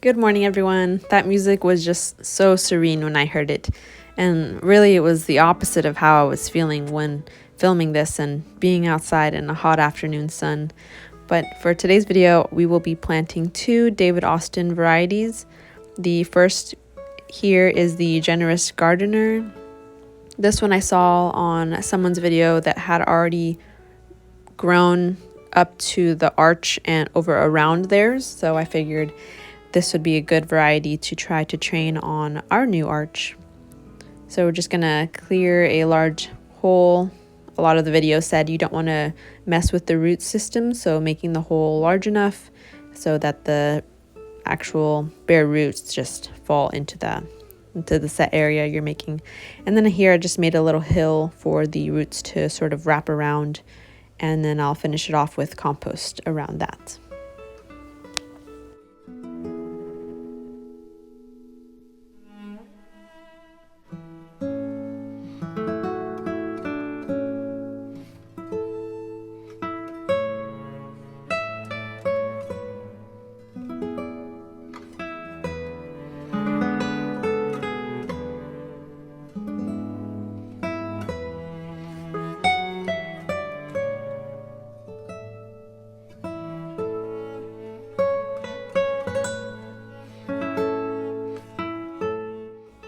Good morning, everyone. That music was just so serene when I heard it. And really, it was the opposite of how I was feeling when filming this and being outside in a hot afternoon sun. But for today's video, we will be planting two David Austin varieties. The first here is the Generous Gardener. This one I saw on someone's video that had already grown up to the arch and over around theirs. So I figured this would be a good variety to try to train on our new arch. So we're just gonna clear a large hole. A lot of the video said you don't want to mess with the root system, so making the hole large enough so that the actual bare roots just fall into the set area you're making. And then here I just made a little hill for the roots to sort of wrap around, and then I'll finish it off with compost around that.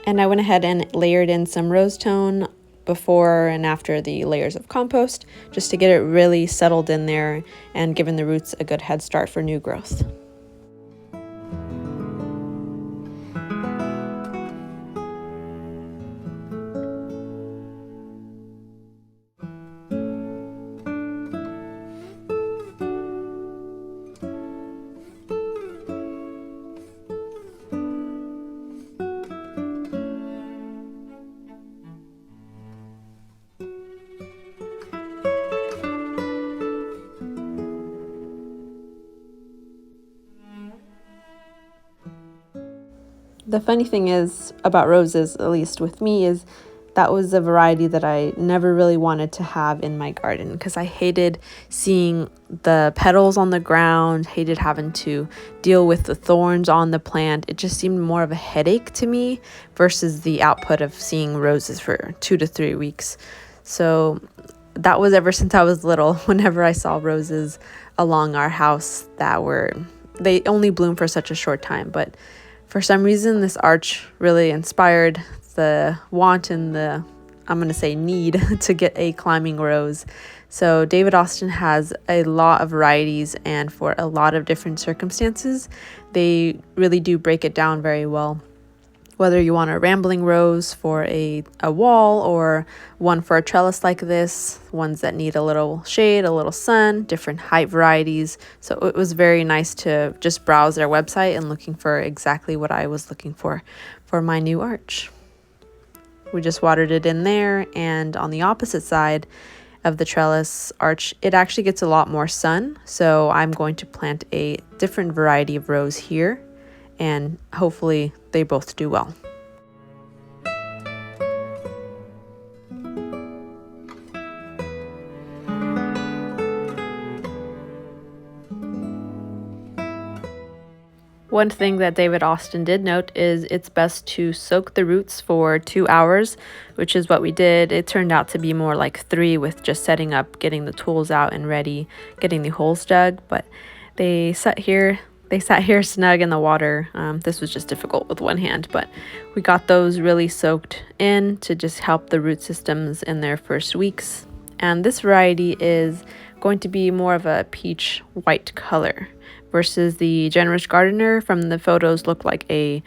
And I went ahead and layered in some rose tone before and after the layers of compost, just to get it really settled in there and giving the roots a good head start for new growth. The funny thing is about roses, at least with me, is that was a variety that I never really wanted to have in my garden because I hated seeing the petals on the ground, hated having to deal with the thorns on the plant. It just seemed more of a headache to me versus the output of seeing roses for 2 to 3 weeks. So that was ever since I was little. Whenever I saw roses along our house they only bloom for such a short time, but for some reason, this arch really inspired the want and I'm going to say need to get a climbing rose. So David Austin has a lot of varieties, and for a lot of different circumstances, they really do break it down very well. Whether you want a rambling rose for a wall or one for a trellis like this, ones that need a little shade, a little sun, different height varieties. So it was very nice to just browse their website and looking for exactly what I was looking for my new arch. We just watered it in there, and on the opposite side of the trellis arch, it actually gets a lot more sun. So I'm going to plant a different variety of rose here, and hopefully they both do well. One thing that David Austin did note is it's best to soak the roots for 2 hours, which is what we did. It turned out to be more like 3 with just setting up, getting the tools out and ready, getting the holes dug, but they sat here snug in the water. This was just difficult with one hand, but we got those really soaked in to just help the root systems in their first weeks. And this variety is going to be more of a peach white color versus the Generous Gardener from the photos looked like a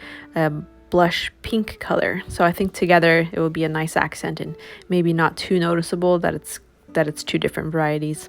blush pink color. So I think together it will be a nice accent and maybe not too noticeable that it's two different varieties.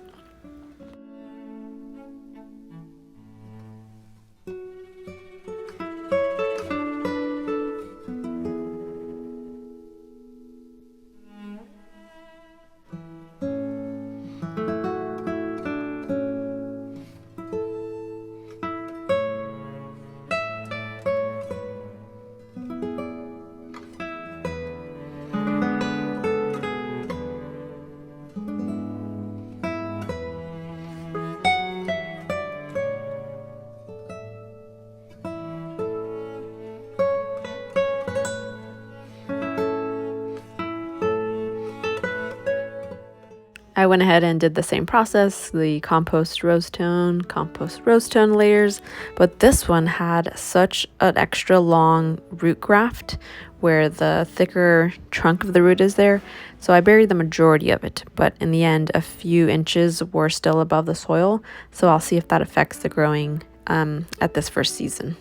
I went ahead and did the same process, the compost rose tone layers, but this one had such an extra long root graft where the thicker trunk of the root is there. So I buried the majority of it, but in the end, a few inches were still above the soil. So I'll see if that affects the growing at this first season.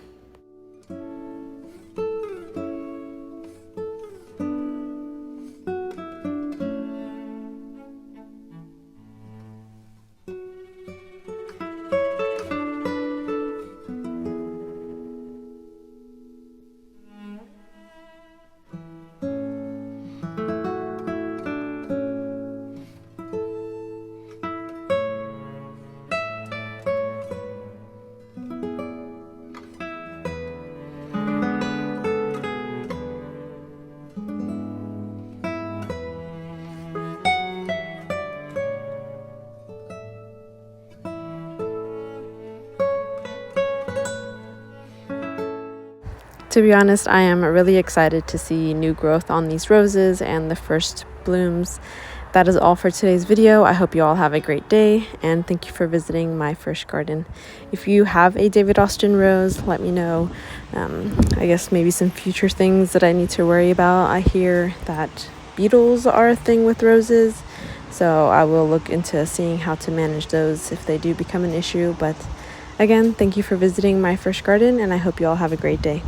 To be honest, I am really excited to see new growth on these roses and the first blooms. That is all for today's video. I hope you all have a great day, and thank you for visiting my first garden. If you have a David Austin rose, let me know. I guess maybe some future things that I need to worry about. I hear that beetles are a thing with roses, so I will look into seeing how to manage those if they do become an issue. But again, thank you for visiting my first garden, and I hope you all have a great day.